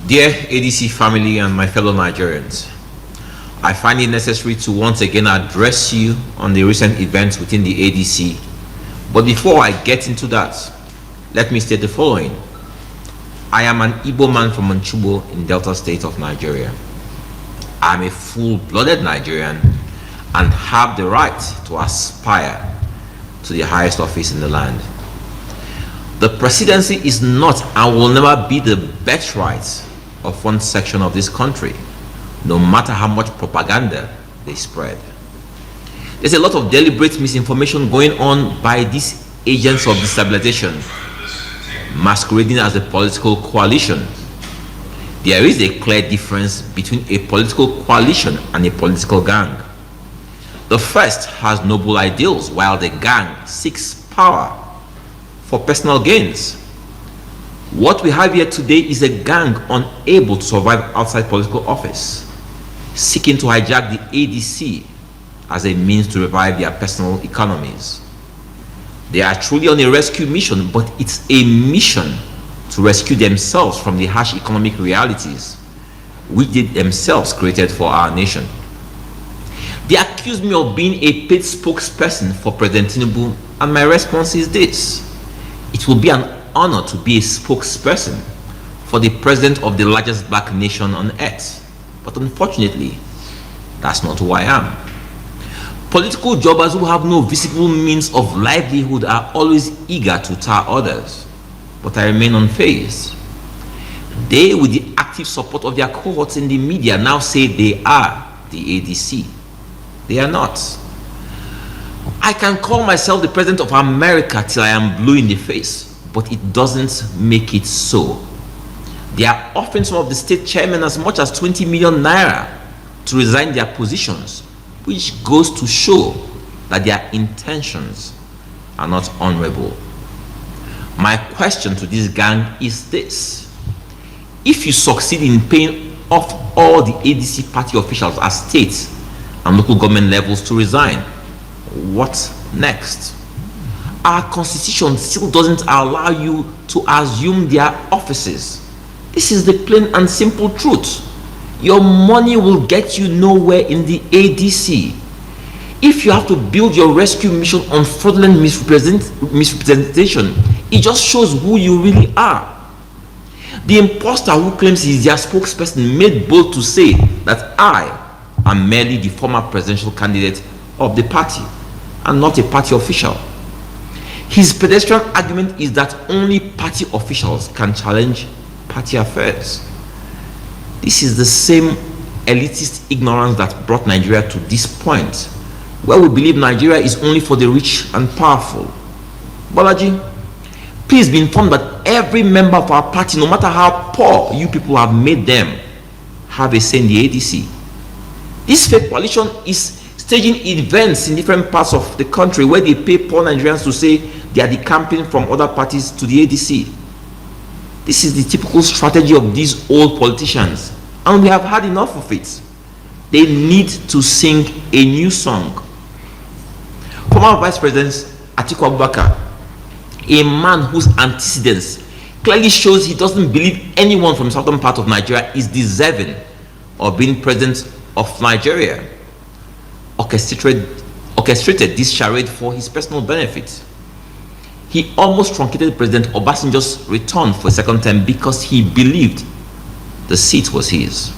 Dear ADC family and my fellow Nigerians, I find it necessary to once again address you on the recent events within the ADC. But before I get into that, let me state the following. I am an Igbo man from Onitsha in Delta State of Nigeria. I am a full-blooded Nigerian and have the right to aspire to the highest office in the land. The presidency is not and will never be the birthright of one section of this country, no matter how much propaganda they spread. There's a lot of deliberate misinformation going on by these agents of destabilization, masquerading as a political coalition. There is a clear difference between a political coalition and a political gang. The first has noble ideals, while the gang seeks power for personal gains. What we have here today is a gang unable to survive outside political office, seeking to hijack the ADC as a means to revive their personal economies. They are truly on a rescue mission, but it's a mission to rescue themselves from the harsh economic realities which they themselves created for our nation. They accuse me of being a paid spokesperson for President Tinubu, and my response is this. It will be an honor to be a spokesperson for the president of the largest black nation on earth. But unfortunately, that's not who I am. Political jobbers who have no visible means of livelihood are always eager to tar others, but I remain unfazed. They, with the active support of their cohorts in the media, now say they are the ADC. They are not. I can call myself the president of America till I am blue in the face, but it doesn't make it so. They are offering some of the state chairmen as much as 20 million naira to resign their positions, which goes to show that their intentions are not honorable. My question to this gang is this. If you succeed in paying off all the ADC party officials at state and local government levels to resign, what next? Our constitution still doesn't allow you to assume their offices. This is the plain and simple truth. Your money will get you nowhere in the ADC. If you have to build your rescue mission on fraudulent misrepresentation, it just shows who you really are. The imposter who claims he's their spokesperson made bold to say that I am merely the former presidential candidate of the party and not a party official. His pedestrian argument is that only party officials can challenge party affairs. This is the same elitist ignorance that brought Nigeria to this point, where we believe Nigeria is only for the rich and powerful. Bolaji, please be informed that every member of our party, no matter how poor you people have made them, have a say in the ADC. This fake coalition is staging events in different parts of the country where they pay poor Nigerians to say they are decamping from other parties to the ADC. This is the typical strategy of these old politicians, and we have had enough of it. They need to sing a new song. Former Vice President Atiku Abubakar, a man whose antecedents clearly shows he doesn't believe anyone from the southern part of Nigeria is deserving of being president of Nigeria, orchestrated this charade for his personal benefit. He almost truncated President Obasanjo's return for a second term because he believed the seat was his.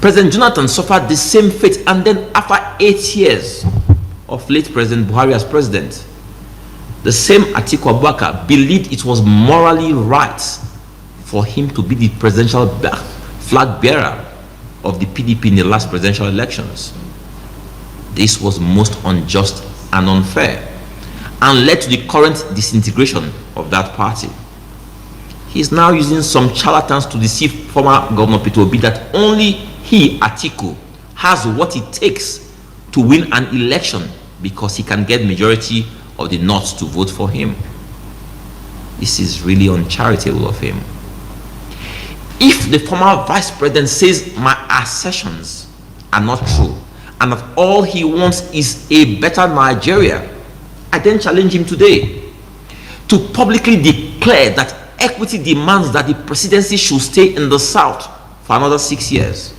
President Jonathan suffered the same fate, and then after 8 years of late President Buhari as president, the same Atiku Abubakar believed it was morally right for him to be the presidential flag bearer of the PDP in the last presidential elections. This was most unjust and unfair, and led to the current disintegration of that party. He is now using some charlatans to deceive former Governor PeterObi that only he, Atiku, has what it takes to win an election because he can get majority of the North to vote for him. This is really uncharitable of him. If the former vice president says my assertions are not true and that all he wants is a better Nigeria, I then challenge him today to publicly declare that equity demands that the presidency should stay in the South for another 6 years,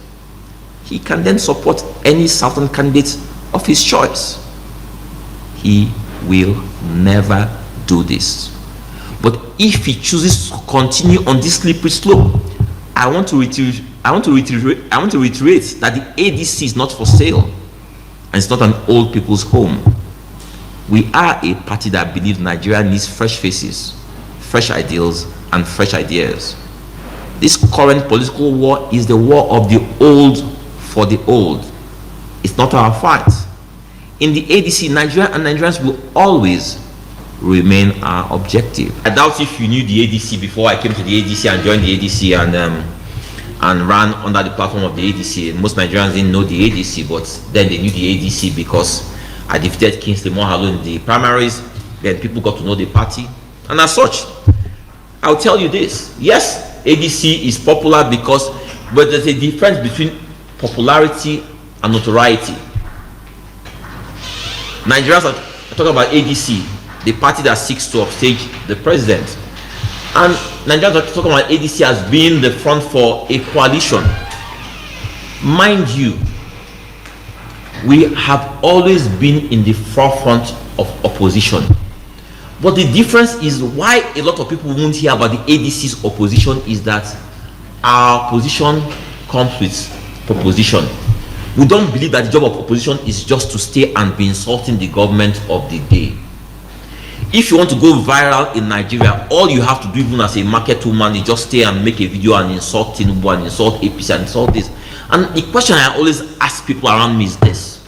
he can then support any Southern candidate of his choice. He will never do this. But if he chooses to continue on this slippery slope, I want to reiterate that the ADC is not for sale, and it's not an old people's home. We are a party that believes Nigeria needs fresh faces, fresh ideals, and fresh ideas. This current political war is the war of the old for the old. It's not our fight. In the ADC, Nigeria and Nigerians will always remain our objective. I doubt if you knew the ADC before I came to the ADC and joined the ADC and ran under the platform of the ADC. Most Nigerians didn't know the ADC, but then they knew the ADC because I defeated Kingsley Mohalo in the primaries. Then people got to know the party, and as such, I'll tell you this: yes, ADC is popular but there's a difference between popularity and notoriety. Nigerians are talking about ADC, the party that seeks to upstage the president, and Nigerians are talking about ADC as being the front for a coalition. Mind you, we have always been in the forefront of opposition, but the difference is why a lot of people won't hear about the ADC's opposition is that our position comes with proposition. We don't believe that the job of opposition is just to stay and be insulting the government of the day. If you want to go viral in Nigeria, all you have to do, even as a market woman, is just stay and make a video and insult Tinubu and insult APC and insult this. And the question I always ask people around me is this: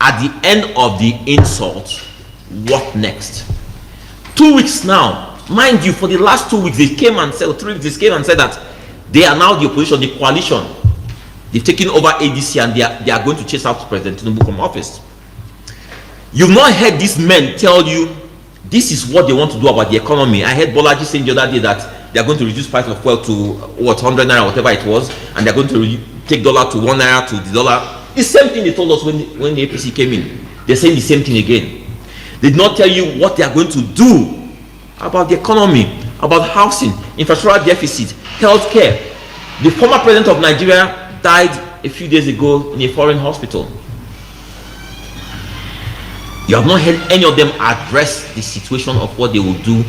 at the end of the insult, what next? 2 weeks now, mind you, for the last 2 weeks they came and said, 3 weeks they came and said that they are now the opposition, the coalition. They've taken over ADC and they are going to chase out President Tinubu from office. You've not heard these men tell you this is what they want to do about the economy. I heard Bolaji saying the other day that they are going to reduce price of fuel to what, 100 naira, whatever it was, and they're going to take dollar to 1 naira to the dollar. The same thing they told us when the APC came in. They're saying the same thing again. They did not tell you what they are going to do about the economy, about housing, infrastructure deficit, healthcare. The former president of Nigeria died a few days ago in a foreign hospital. You have not heard any of them address the situation of what they will do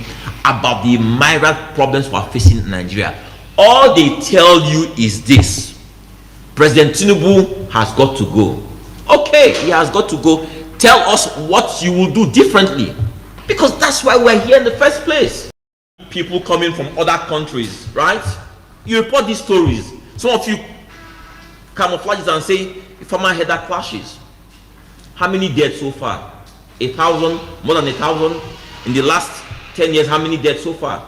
about the myriad problems we are facing in Nigeria. All they tell you is this: President Tinubu has got to go. Okay, he has got to go. Tell us what you will do differently, because that's why we're here in the first place. People coming from other countries, right? You report these stories. Some of you camouflage and say farmer header clashes. How many dead so far? 1,000, more than 1,000 in the last 10 years. How many dead so far?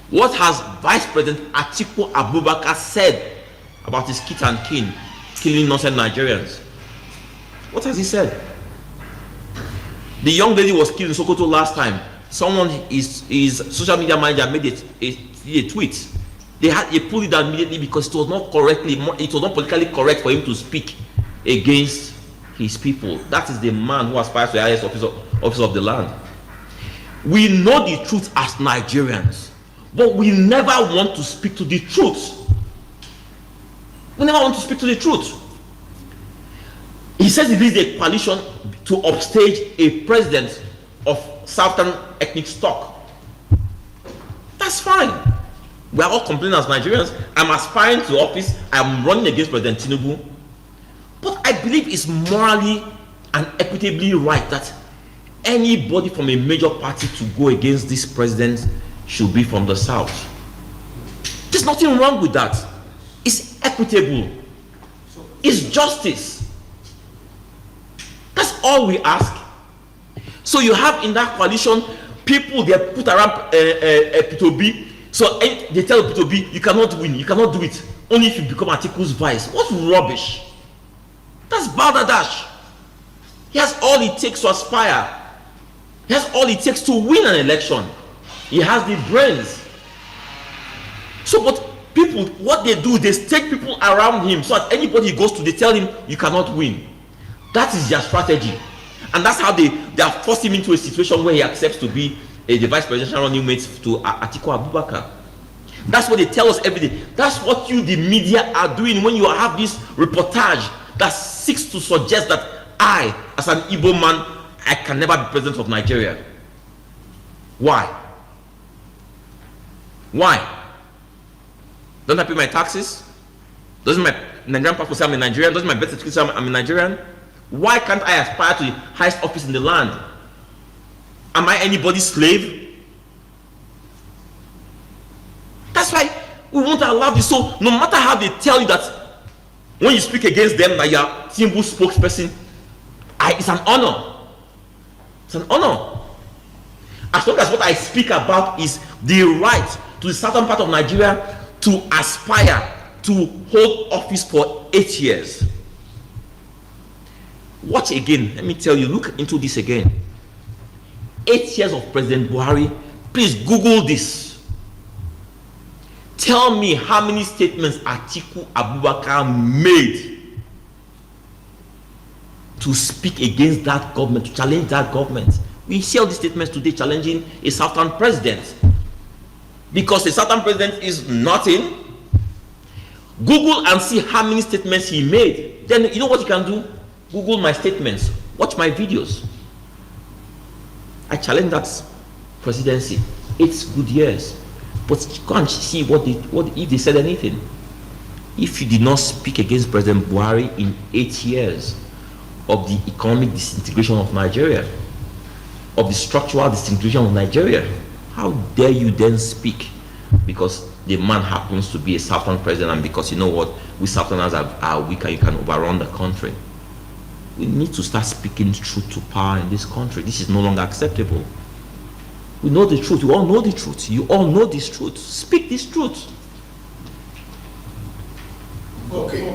What has Vice President Atiku Abubakar said about his kit and kin killing innocent Nigerians? What has he said? The young lady was killed in Sokoto last time. Someone, his social media manager, made a tweet. They pulled it down immediately because it was not politically correct for him to speak against his people. That is the man who aspires to the highest office of the land. We know the truth as Nigerians, but we never want to speak to the truth. We never want to speak to the truth. He says he leads a coalition to upstage a president of Southern ethnic stock. That's fine. We are all complaining as Nigerians. I'm aspiring to office. I'm running against President Tinubu. But I believe it's morally and equitably right that anybody from a major party to go against this president should be from the South. There's nothing wrong with that. It's equitable. It's justice. That's all we ask. So you have in that coalition people they put around PeterObi. So they tell PeterObi, you cannot win, you cannot do it. Only if you become Atiku's vice. What rubbish. That's balderdash. He has all it takes to aspire. He has all it takes to win an election. He has the brains. So but people, what they do, they stake people around him so that anybody he goes to, they tell him, you cannot win. That is their strategy. And that's how they are forcing him into a situation where he accepts to be the vice presidential running mate to Atiku Abubakar. That's what they tell us every day. That's what you, the media, are doing when you have this reportage that seeks to suggest that I, as an Igbo man, I can never be president of Nigeria. Why? Why? Don't I pay my taxes? Doesn't my Nigerian passport say I'm a Nigerian? Doesn't my birth certificate say I'm a Nigerian? Why can't I aspire to the highest office in the land? Am I anybody's slave? That's why we won't allow this. So no matter how they tell you that when you speak against them that you are Tinubu spokesperson, it's an honor. It's an honor. As long as what I speak about is the right to the southern part of Nigeria to aspire to hold office for 8 years. Watch again. Let me tell you, look into this again. 8 years of President Buhari. Please Google this. Tell me how many statements Atiku Abubakar made to speak against that government, to challenge that government. We see all these statements today challenging a southern president. Because a southern president is nothing. Google and see how many statements he made. Then you know what you can do? Google my statements. Watch my videos. I challenge that presidency. 8 good years. But go and see what if they said anything. If you did not speak against President Buhari in 8 years of the economic disintegration of Nigeria, of the structural disintegration of Nigeria, how dare you then speak? Because the man happens to be a southern president, and because you know what, we southerners are weak and you can overrun the country. We need to start speaking truth to power in this country. This is no longer acceptable. We know the truth. We all know the truth. You all know this truth. Speak this truth. Okay.